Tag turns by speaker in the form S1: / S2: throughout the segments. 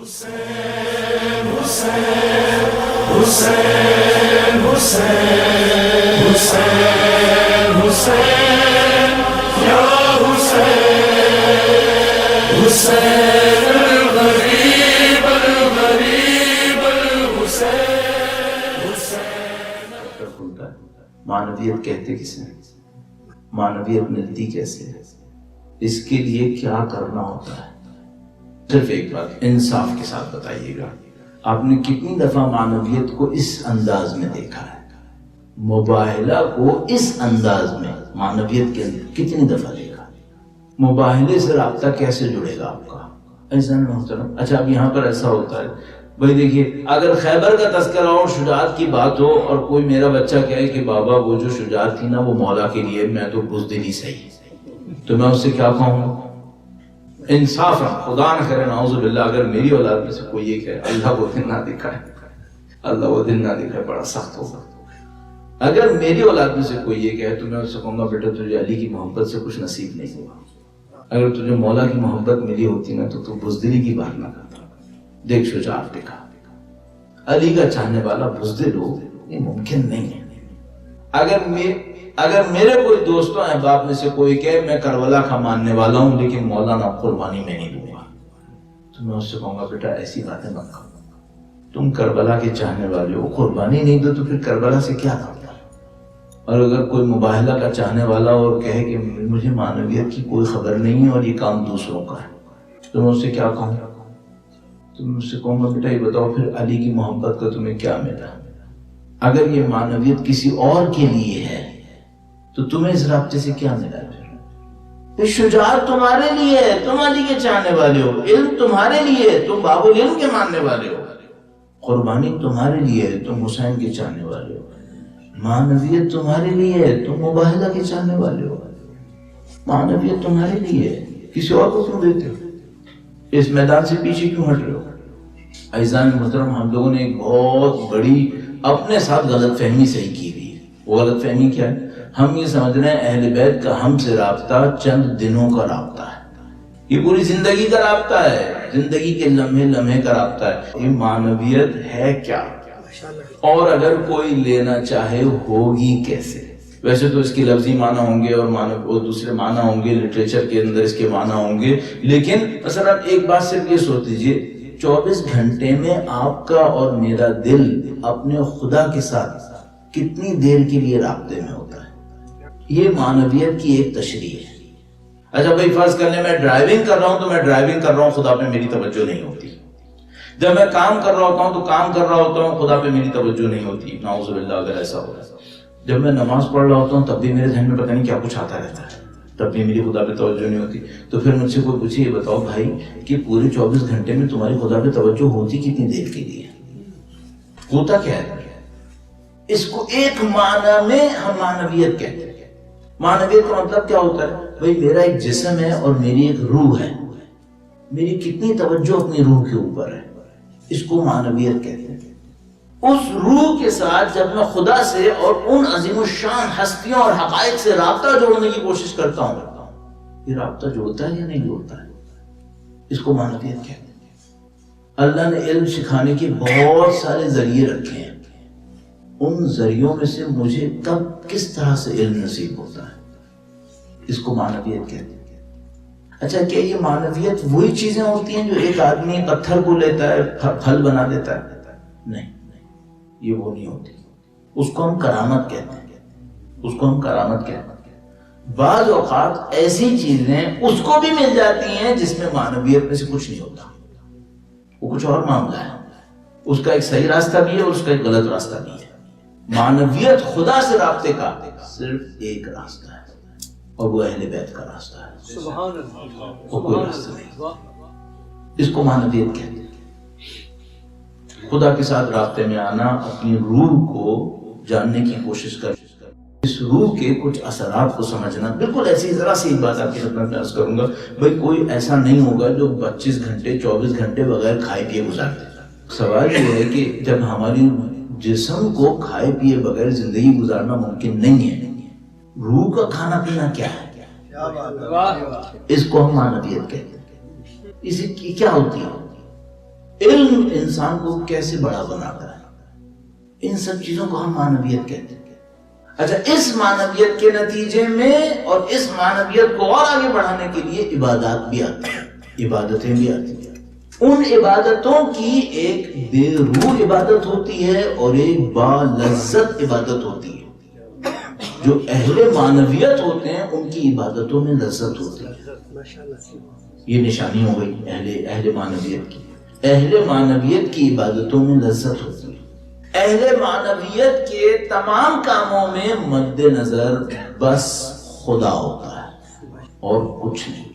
S1: حسین حسین حسین حسین حسین حسین یا حسین حسین الغریب الغریب الحسین حسین.
S2: معنویت کہتے کسے ہیں؟ معنویت ملتی کیسے ہے؟ اس کے لیے کیا کرنا ہوتا ہے؟ صرف ایک بات انصاف کے ساتھ بتائیے گا، آپ نے کتنی دفعہ معنویت کو اس انداز میں دیکھا ہے؟ مباہلہ کو اس انداز میں معنویت کے اندر کتنی دفعہ دیکھا؟ مباہلے سے رابطہ کیسے جڑے گا آپ کا؟ ایسا نہیں محترم. اچھا اب یہاں پر ایسا ہوتا ہے بھائی دیکھیے، اگر خیبر کا تذکرہ اور شجاعت کی بات ہو اور کوئی میرا بچہ کہے کہ بابا وہ جو شجاعت تھی نا وہ مولا کے لیے، میں تو بزدلی صحیح، تو میں اس سے کیا کہوں؟ انصاف ہے، خدا نہ کرے نعوذ باللہ اگر میری اولاد میں سے کوئی یہ کہے اللہ وہ دن نہ دکھائے، اللہ وہ دن نہ دکھائے، بڑا سخت ہوگا. اگر میری اولاد میں سے کوئی یہ کہے تو میں اس سے کہوں گا بیٹا تجھے علی کی محبت سے کچھ نصیب نہیں ہوا، اگر تجھے مولا کی محبت ملی ہوتی نا تو بزدلی کی بات نہ کرتا. دیکھ شجاعت دکھا، علی کا چاہنے والا بزدل ہو یہ ممکن نہیں ہے. اگر میرے کوئی دوستوں احباب میں سے کوئی کہے میں کربلا کا ماننے والا ہوں لیکن مولانا قربانی میں نہیں دوں گا، تو میں اس سے کہوں گا بیٹا ایسی باتیں مت کرو، تم کربلا کے چاہنے والے ہو، قربانی نہیں دو تو پھر کربلا سے کیا کرتا. اور اگر کوئی مباہلہ کا چاہنے والا اور کہے کہ مجھے معنویت کی کوئی خبر نہیں ہے اور یہ کام دوسروں کا ہے، تو میں اس سے کیا کہوں؟ تو میں اس سے کہوں گا بیٹا یہ بتاؤ پھر علی کی محبت کا تمہیں کیا ملا؟ اگر یہ معنویت کسی اور کے لیے ہے تو تمہیں اس رابطے سے کیا ملا؟ پھر شجاعت تمہارے لیے ہے، تم علی کے چاہنے والے ہو، علم تمہارے لیے ہے، تم باب العلم کے ماننے والے ہو، قربانی تمہارے لیے ہے، تم حسین کے چاہنے والے ہو، معنویت تمہارے لیے ہے، تم مباہلہ کے چاہنے والے ہو، معنویت تمہارے لیے ہے، کسی اور کو کیوں دیتے ہو؟ اس میدان سے پیچھے کیوں ہٹ رہے ہو؟ عزیزان محترم، ہم لوگوں نے ایک بہت بڑی اپنے ساتھ غلط فہمی صحیح کی ہوئی ہے. وہ غلط فہمی کیا ہے؟ ہم یہ سمجھ رہے ہیں اہل بیت کا ہم سے رابطہ چند دنوں کا رابطہ ہے، یہ پوری زندگی کا رابطہ ہے، زندگی کے لمحے لمحے کا رابطہ ہے. یہ معنویت ہے کیا؟ اور اگر کوئی لینا چاہے ہوگی کیسے؟ ویسے تو اس کی لفظی معنی ہوں گے اور دوسرے معنی ہوں گے، لٹریچر کے اندر اس کے معنی ہوں گے، لیکن مثلا ایک بات صرف یہ سوچ لیجیے 24 گھنٹے میں آپ کا اور میرا دل اپنے خدا کے ساتھ کتنی دیر کے لیے رابطے میں ہوتا ہے؟ یہ معنویت کی ایک تشریح ہے. اچھا بھائی فرض کرنے میں ڈرائیونگ کر رہا ہوں تو میں ڈرائیونگ کر رہا ہوں، خدا پہ میری توجہ نہیں ہوتی. جب میں کام کر رہا ہوتا ہوں تو کام کر رہا ہوتا ہوں، خدا پہ میری توجہ نہیں ہوتی، نعوذ باللہ اگر ایسا ہو. جب میں نماز پڑھ رہا ہوتا ہوں تب بھی میرے ذہن میں پتہ نہیں کیا کچھ آتا رہتا ہے، تب بھی میری خدا پہ توجہ نہیں ہوتی. تو پھر مجھ سے کوئی پوچھے یہ بتاؤ بھائی کہ پورے 24 گھنٹے میں تمہاری خدا پہ توجہ ہوتی کتنی دیر کے لیے؟ ہوتا کیا ہے؟ اس کو ایک معنی میں ہم معنویت کہتے ہیں. معنویت کا مطلب کیا ہوتا ہے؟ بھائی میرا ایک جسم ہے اور میری ایک روح ہے، میری کتنی توجہ اپنی روح کے اوپر ہے، اس کو معنویت کہتے ہیں. اس روح کے ساتھ جب میں خدا سے اور ان عظیم الشان ہستیوں اور حقائق سے رابطہ جوڑنے کی کوشش کرتا ہوں، یہ رابطہ جوڑتا ہے یا نہیں جوڑتا ہے؟ اس کو معنویت کہتے ہیں. اللہ نے علم سکھانے کے بہت سارے ذریعے رکھے ہیں، ان ذریعوں میں سے مجھے کب کس طرح سے علم نصیب ہوتا ہے، اس کو معنویت کہتے ہیں. اچھا کیا یہ معنویت وہی چیزیں ہوتی ہیں جو ایک آدمی پتھر کو لیتا ہے پھل بنا دیتا ہے؟ نہیں، یہ وہ نہیں ہوتی. اس کو ہم کرامت کہتے ہیں، اس کو ہم کرامت کہتے ہیں. بعض اوقات ایسی چیزیں اس کو بھی مل جاتی ہیں جس میں معنویت میں سے کچھ نہیں ہوتا، وہ کچھ اور معاملہ ہے، اس کا ایک صحیح راستہ بھی ہے اور اس کا ایک غلط راستہ بھی ہے. معنویت خدا سے رابطے کا صرف ایک راستہ ہے اور وہ اہل بیت کا راستہ ہے، وہ کوئی راستہ نہیں. اس کو معنویت کہتے ہیں. خدا کے ساتھ رابطے میں آنا، اپنی روح کو جاننے کی کوشش کرنا، اس روح کے کچھ اثرات کو سمجھنا. بالکل ایسی ذرا سی بات آپ کی خدمت میں عرض کروں گا، بھائی کوئی ایسا نہیں ہوگا جو 25 گھنٹے 24 گھنٹے بغیر کھائے پیے گزار دے. سوال یہ ہے کہ جب ہماری جسم کو کھائے پیے بغیر زندگی گزارنا ممکن نہیں ہے، روح کا کھانا پینا کیا ہے؟ اس کو ہم معنویت کہتے ہیں. اسی کی کیا ہوتی ہے؟ علم انسان کو کیسے بڑا بناتا ہے، ان سب چیزوں کو ہم معنویت کہتے ہیں۔ اچھا، اس معنویت کے نتیجے میں اور اس معنویت کو اور آگے بڑھانے کے لیے عبادات بھی آتی ہیں، عبادتیں بھی آتی ہیں۔ ان عبادتوں کی ایک بے روح عبادت ہوتی ہے اور ایک با لذت عبادت ہوتی ہے۔ جو اہل معنویت ہوتے ہیں ان کی عبادتوں میں لذت ہوتی ہے۔ یہ نشانی ہو گئی اہل معنویت کی۔ اہل معنویت کی عبادتوں میں لذت ہوتی ہے۔ اہل معنویت کے تمام کاموں میں مد نظر بس خدا ہوتا ہے اور کچھ نہیں۔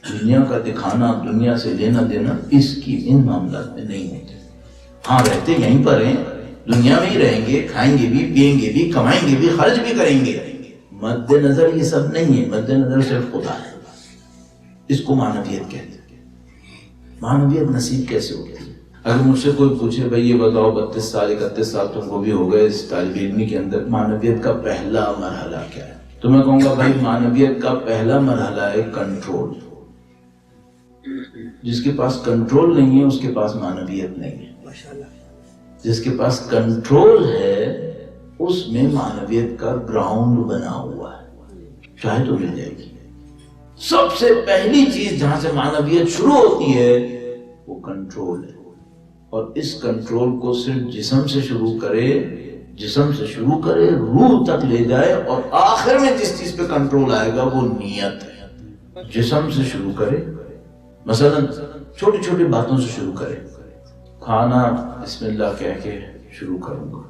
S2: دنیا کا دکھانا، دنیا سے لینا دینا اس کی ان معاملات میں نہیں ہوتے۔ ہاں، رہتے یہیں پر ہیں، دنیا میں ہی رہیں گے، کھائیں گے بھی، پیئیں گے بھی، کمائیں گے بھی، خرچ بھی کریں گے، مد نظر یہ سب نہیں ہے۔ مد نظر صرف خدا ہے۔ اس کو معنویت کہتے ہیں۔ معنویت نصیب کیسے ہوتی ہے؟ اگر مجھ سے کوئی پوچھے بھائی یہ بتاؤ 32 سال 31 سال تم کو بھی ہو گئے اس طالب علمی کے اندر، معنویت کا پہلا مرحلہ کیا ہے؟ تو میں کہوں گا بھائی معنویت کا پہلا مرحلہ ہے کنٹرول۔ جس کے پاس کنٹرول نہیں ہے اس کے پاس معنویت نہیں ہے۔ جس کے پاس کنٹرول ہے اس میں معنویت کا گراؤنڈ بنا ہوا ہے، چاہے تو مل جائے گی۔ سب سے پہلی چیز جہاں سے معنویت شروع ہوتی ہے وہ کنٹرول ہے، اور اس کنٹرول کو صرف جسم سے شروع کرے روح تک لے جائے، اور آخر میں جس چیز پہ کنٹرول آئے گا وہ نیت ہے۔ جسم سے شروع کرے، مثلا چھوٹی چھوٹی باتوں سے شروع کرے۔ کھانا بسم اللہ کہہ کے شروع کروں گا،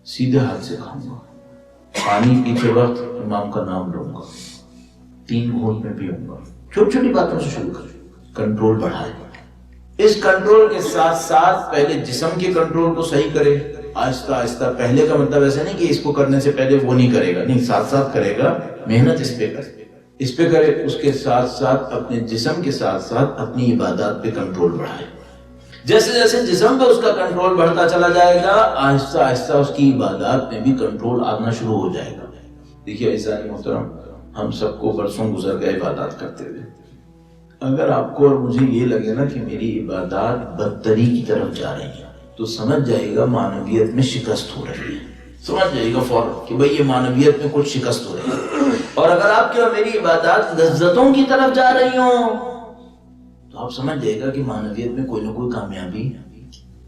S2: سیدھے ہاتھ سے کھاؤں گا، پانی پیتے وقت امام کا نام لوں گا، 3 گھونٹ میں پیوں گا۔ چھوٹی چھوٹی باتوں سے شروع کرے، کنٹرول بڑھائے۔ اس کنٹرول کے ساتھ ساتھ پہلے جسم کے کنٹرول کو صحیح کرے، آہستہ آہستہ۔ پہلے کا مطلب ایسا نہیں کہ اس کو کرنے سے پہلے وہ نہیں کرے گا، نہیں، ساتھ ساتھ کرے گا، محنت اس پہ کرے۔ اس کے ساتھ ساتھ اپنے جسم کے ساتھ ساتھ اپنی عبادات پہ کنٹرول بڑھائے۔ جیسے جیسے جسم پہ اس کا کنٹرول بڑھتا چلا جائے گا، آہستہ آہستہ اس کی عبادات میں بھی کنٹرول آنا شروع ہو جائے گا۔ دیکھیے عزیزان محترم، ہم سب کو برسوں گزر گئے عبادات کرتے ہوئے۔ اگر آپ کو اور مجھے یہ لگے نا کہ میری عبادات بدتری کی طرف جا رہی ہیں، تو سمجھ جائے گا معنویت میں شکست ہو رہی ہے۔ سمجھ جائے گا فوراً کہ بھئی یہ معنویت میں کچھ شکست ہو رہی ہے۔ اور اگر آپ کی اور میری عبادات لذتوں کی طرف جا رہی ہوں تو آپ سمجھ جائے گا کہ معنویت میں کوئی نہ کوئی کامیابی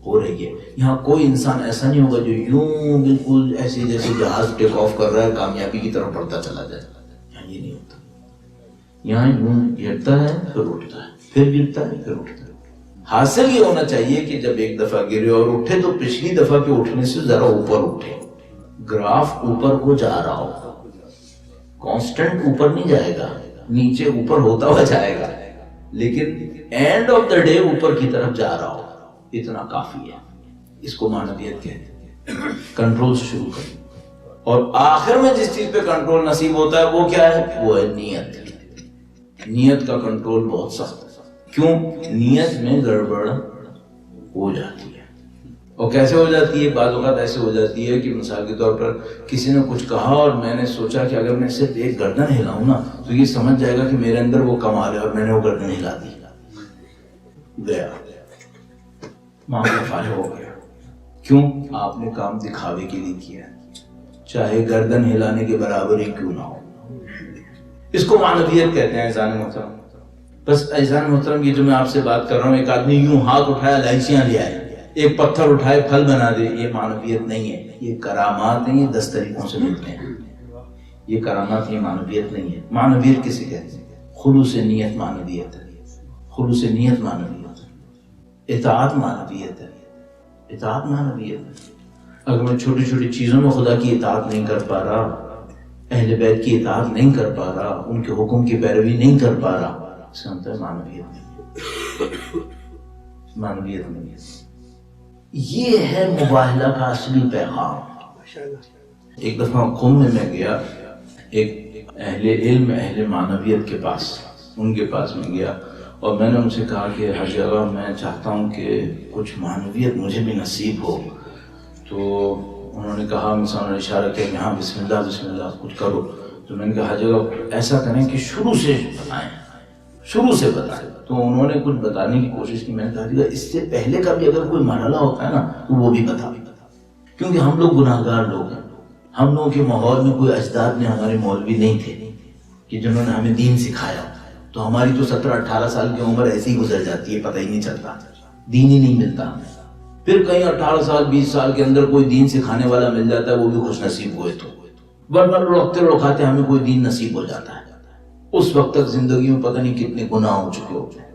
S2: ہو رہی ہے۔ یہاں کوئی انسان ایسا نہیں ہوگا جو یوں بالکل ایسے جیسے جہاز ٹیک آف کر رہا ہے کامیابی کی طرف بڑھتا چلا جائے۔ یہاں یہ نہیں ہوتا۔ یہاں یوں گرتا ہے پھر اٹھتا ہے، پھر گرتا ہے پھر اٹھتا ہے۔ حاصل یہ ہونا چاہیے کہ جب ایک دفعہ گرے اور اٹھے تو پچھلی دفعہ کے اٹھنے سے ذرا اوپر اٹھے، گراف اوپر کو جا رہا ہو، کانسٹنٹ اوپر نہیں جائے گا، نیچے اوپر ہوتا ہوا جائے گا، لیکن اینڈ آف دا ڈے اوپر کی طرف جا رہا ہو، اتنا کافی ہے۔ اس کو معنویت کہتے ہیں۔ کنٹرول سے شروع کریں، اور آخر میں جس چیز پہ کنٹرول نصیب ہوتا ہے وہ کیا ہے؟ وہ ہے نیت۔ نیت کا کنٹرول بہت سخت ہے۔ کیوں؟ نیت میں گڑبڑ ہو جاتی ہے۔ اور کیسے ہو جاتی ہے؟ بعض اوقات ایسے ہو جاتی ہے کہ مثال کے طور پر کسی نے کچھ کہا اور میں نے سوچا کہ اگر میں صرف ایک گردن ہلاؤں نا تو یہ سمجھ جائے گا کہ میرے اندر وہ کمال ہے، اور میں نے وہ گردن ہلا دی، گیا، معاملہ فارغ ہو گیا۔ کیوں؟ آپ نے کام دکھاوے کے لیے کیا، چاہے گردن ہلانے کے برابر ہی کیوں نہ ہو۔ اس کو معنویت کہتے ہیں اعزان محترم۔ بس اعزان محترم، یہ جو میں آپ سے بات کر رہا ہوں، ایک آدمی یوں ہاتھ اٹھایا الائچیاں لے آئے، ایک پتھر اٹھائے پھل بنا دے، یہ معنویت نہیں ہے، یہ کرامات ہیں، یہ 10 طریقوں سے ملتے ہیں۔ یہ کرامات، یہ معنویت نہیں ہے۔ معنویت کسے کہتے ہیں؟ خلوص نیت معنویت ہے، خلوص نیت معنویت ہے، اطاعت معنویت ہے، اطاعت معنویت ہے۔ اگر میں چھوٹی چھوٹی چیزوں میں خدا کی اطاعت نہیں کر پا رہا، اہل بیت کی اطاعت نہیں کر پا رہا، ان کے حکم کی پیروی نہیں کر پا رہا، اس کا مطلب معنویت نہیں، معنویت نہیں ہے۔ یہ ہے مباہلہ کا اصلی پیغام۔ ایک دفعہ قم میں گیا، ایک اہل علم، اہل معنویت کے پاس، ان کے پاس میں گیا، اور میں نے ان سے کہا کہ ہر جگہ میں چاہتا ہوں کہ کچھ معنویت مجھے بھی نصیب ہو۔ تو انہوں نے کہا، مثلا اشارہ کیا کہ ہاں بسم اللہ کچھ کرو۔ تو میں نے کہا ہر جگہ ایسا کریں کہ شروع سے بتائیں، شروع سے بتائیں۔ تو تو انہوں نے کچھ بتانے کی کوشش کی. میں نے کہا اس سے پہلے کا بھی اگر کوئی مرحلہ ہوتا ہے نا تو وہ بھی بتا, کیونکہ ہم لوگ گناہ گار لوگ ہیں. ہم لوگوں کے ماحول میں کوئی اجداد میں ہمارے مولوی نہیں تھے کہ جنہوں نے ہمیں دین سکھایا, تو ہماری تو 17-18 سال کی عمر ایسی ہی گزر جاتی ہے, پتہ ہی نہیں چلتا, دین ہی نہیں ملتا ہمیں. پھر کہیں 18 سال 20 سال کے اندر کوئی دین سکھانے والا مل جاتا ہے, وہ بھی خوش نصیب ہوئے تو, ورنہ لڑکتے لڑکاتے ہمیں کوئی دین نصیب ہو جاتا ہے. اس وقت تک زندگی میں پتہ نہیں کتنے گناہ ہو چکے ہوتے ہیں.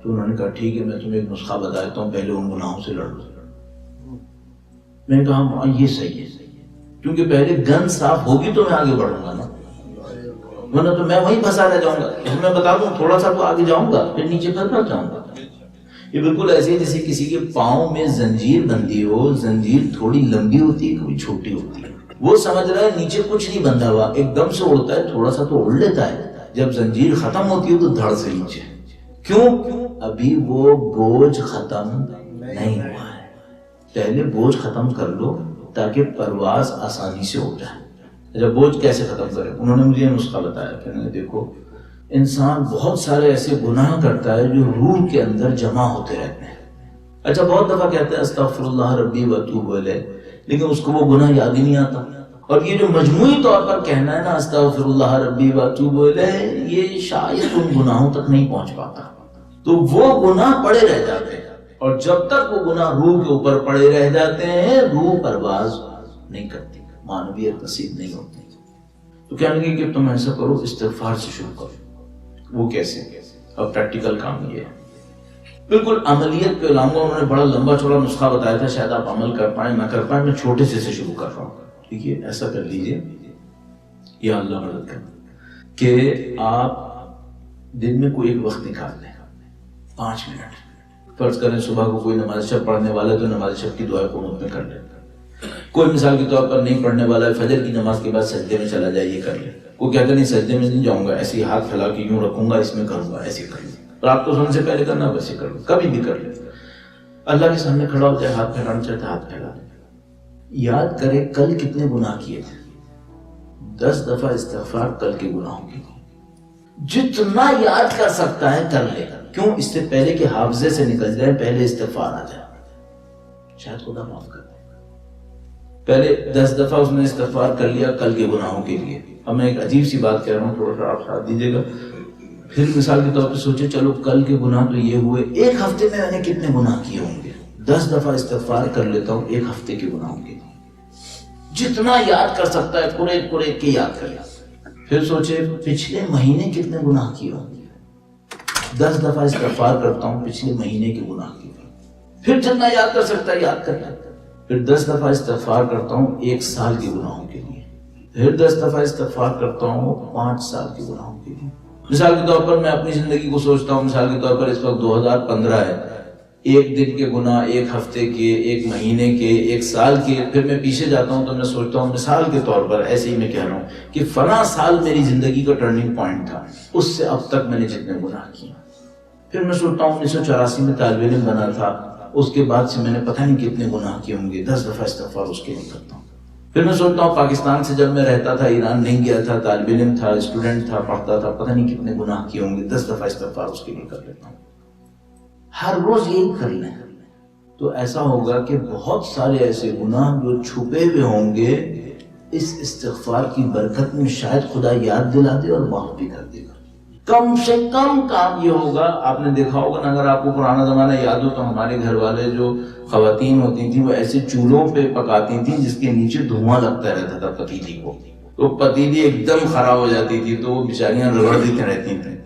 S2: تو انہوں نے کہا ٹھیک ہے, میں تمہیں ایک نسخہ بتا دیتا ہوں, پہلے ان گناہوں سے لڑ لو. میں نے کہا یہ صحیح ہے, کیونکہ پہلے گن صاف ہوگی تو میں آگے بڑھوں گا نا, ورنہ تو میں وہیں پھنسا رہ جاؤں گا. میں بتا دوں تھوڑا سا تو آگے جاؤں گا, پھر نیچے پھر رہ جاؤں گا. یہ بالکل ایسے جیسے کسی کے پاؤں میں زنجیر بندھی ہو, زنجیر تھوڑی لمبی ہوتی ہے کبھی چھوٹی ہوتی ہے. وہ سمجھ رہا ہے نیچے کچھ نہیں بندھا ہوا, ایک دم سے اڑتا ہے, تھوڑا سا تو اڑ لیتا ہے. جب زنجیر ختم ہوتی ہے تو دھڑ سے نیچے. کیوں؟ ابھی وہ بوجھ ختم نہیں ہوا ہے. پہلے بوجھ ختم کر لو تاکہ پرواز آسانی سے ہو جائے. جب بوجھ کیسے ختم کرے, انہوں نے مجھے یہ نسخہ بتایا کہ میں نے دیکھو انسان بہت سارے ایسے گناہ کرتا ہے جو روح کے اندر جمع ہوتے رہتے ہیں. اچھا بہت دفعہ کہتے ہیں استغفر اللہ ربی واتوب الیہ, لیکن اس کو وہ گناہ یاد ہی نہیں آتا. اور یہ جو مجموعی طور پر کہنا ہے نا استغفر اللہ ربی واتوب الیہ, یہ شاید ان گناہوں تک نہیں پہنچ پاتا, تو وہ گناہ پڑے رہ جاتے ہیں. اور جب تک وہ گناہ روح کے اوپر پڑے رہ جاتے ہیں روح پرواز نہیں کرتی, معنویت نصیب نہیں ہوتی. تو کہنے لگے کہ تم ایسا کرو, استغفار سے شروع کرو. وہ کیسے؟ اب پریکٹیکل کام یہ ہے, بالکل عملیت پہ لاؤں گا. انہوں نے بڑا لمبا چوڑا نسخہ بتایا تھا, شاید آپ عمل کر پائیں نہ کر پائیں, میں چھوٹے سے شروع کر رہا ہوں. ٹھیک ہے, ایسا کر لیجئے, یا اللہ مدد کرے کہ آپ دن میں کوئی ایک وقت نکال لیں, 5 منٹ. فرض کریں صبح کو کوئی نماز شب پڑھنے والا ہے تو نماز شب کی دعا قنوت میں کر لیں. کوئی مثال کے طور پر نہیں پڑھنے والا ہے, فجر کی نماز کے بعد سجدے میں چلا جائے, یہ کر لیں. کوئی کہتا نہیں سجدے میں نہیں جاؤں گا, ایسے ہی ہاتھ پھیلا کے یوں رکھوں گا, اس میں کروں گا, ایسے کر لیں. رات کو سونے سے پہلے کرنا ویسے کر لیں, کبھی بھی کر لیں. اللہ کے سامنے کھڑا ہو جائے, ہاتھ پھیلانا چاہتے ہاتھ پھیلا لیں. یاد کرے کل کتنے گناہ کیے تھے, 10 دفعہ استغفار کل کے گناہوں کے لیے. جتنا یاد کر سکتا ہے کر لے. کیوں؟ اس سے پہلے کہ حافظے سے نکل جائے پہلے استغفار آ جائے, شاید خدا معاف کر دے. پہلے 10 دفعہ اس نے استغفار کر لیا کل کے گناہوں کے لیے. اب میں ایک عجیب سی بات کہہ رہا ہوں, تھوڑا سا آپ ساتھ دیجیے گا. پھر مثال کے طور پہ سوچے چلو کل کے گناہ تو یہ ہوئے, ایک ہفتے میں نے کتنے گناہ کیے ہوں گے. 10 دفعہ استغفار کر لیتا ہوں ایک ہفتے کے گناہوں کے لیے. جتنا یاد کر سکتا ہے پورے کے یاد کر لیا. پھر سوچے پچھلے مہینے کتنے گناہ کیے ہوں گے. 10 دفعہ استغفار کرتا ہوں پچھلے مہینے کے گناہ کی. پھر جتنا یاد کر سکتا ہے یاد کر لیا. پھر 10 دفعہ استغفار کرتا ہوں 1 سال کے گناہوں کے لیے. پھر 10 دفعہ استغفار کرتا ہوں 5 سال کے گناہوں کے لیے. مثال کے طور پر میں اپنی زندگی کو سوچتا ہوں, مثال کے طور پر اس وقت 2015 ہے, ایک دن کے گناہ, ایک ہفتے کے, ایک مہینے کے, 1 سال کے. پھر میں پیچھے جاتا ہوں تو میں سوچتا ہوں مثال کے طور پر ایسے ہی میں کہہ رہا ہوں کہ فلاں سال میری زندگی کا ٹرننگ پوائنٹ تھا, اس سے اب تک میں نے جتنے گناہ کیے. پھر میں سوچتا ہوں 1984 میں طالب علم بنا تھا, اس کے بعد سے میں نے پتہ نہیں کتنے گناہ کیے ہوں گے. 10 دفعہ استغفار اس کے لیے کرتا ہوں. پھر میں سوچتا ہوں پاکستان سے جب میں رہتا تھا, ایران نہیں گیا تھا, طالب علم تھا, اسٹوڈنٹ تھا, پڑھتا تھا, پتہ نہیں کتنے گناہ کیے ہوں گے. 10 دفعہ استغفار اس کے لیے کر لیتا ہوں. ہر روز یہی کر لیں تو ایسا ہوگا کہ بہت سارے ایسے گناہ جو چھپے ہوئے ہوں گے اس استغفار کی برکت میں شاید خدا یاد دلا دے اور معاف بھی کر دے گا. کم سے کم کام یہ ہوگا, آپ نے دیکھا ہوگا نا, اگر آپ کو پرانا زمانہ یاد ہو تو ہمارے گھر والے جو خواتین ہوتی تھیں وہ ایسے چولہوں پہ پکاتی تھیں جس کے نیچے دھواں لگتا رہتا تھا پتیلی کو, تو پتیلی ایک دم خراب ہو جاتی تھی تو وہ بیچاریاں رگڑ دیتی رہتی تھیں.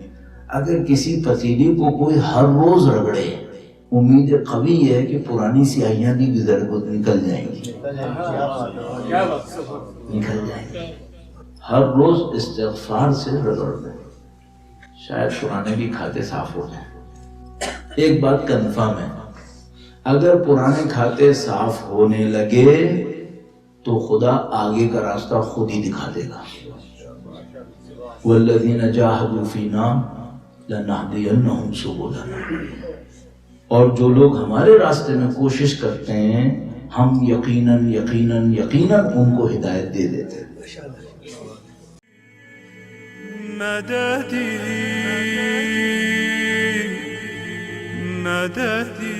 S2: اگر کسی پتیلی کو کوئی ہر روز رگڑے, امید قوی یہ ہے کہ پرانی سیاہیاں بھی نکل جائیں گی, نکل جائیں گی. ہر روز استغفار سے رگڑ دیں, شاید پرانے بھی کھاتے صاف ہو جائیں. ایک بات کنفرم ہے, اگر پرانے کھاتے صاف ہونے لگے تو خدا آگے کا راستہ خود ہی دکھا دے گا. والذین جاہدوا فینا لنہدینہم سبلنا, اور جو لوگ ہمارے راستے میں کوشش کرتے ہیں ہم یقیناً یقیناً یقیناً ان کو ہدایت دے دیتے ہیں.
S1: مددی
S3: مددي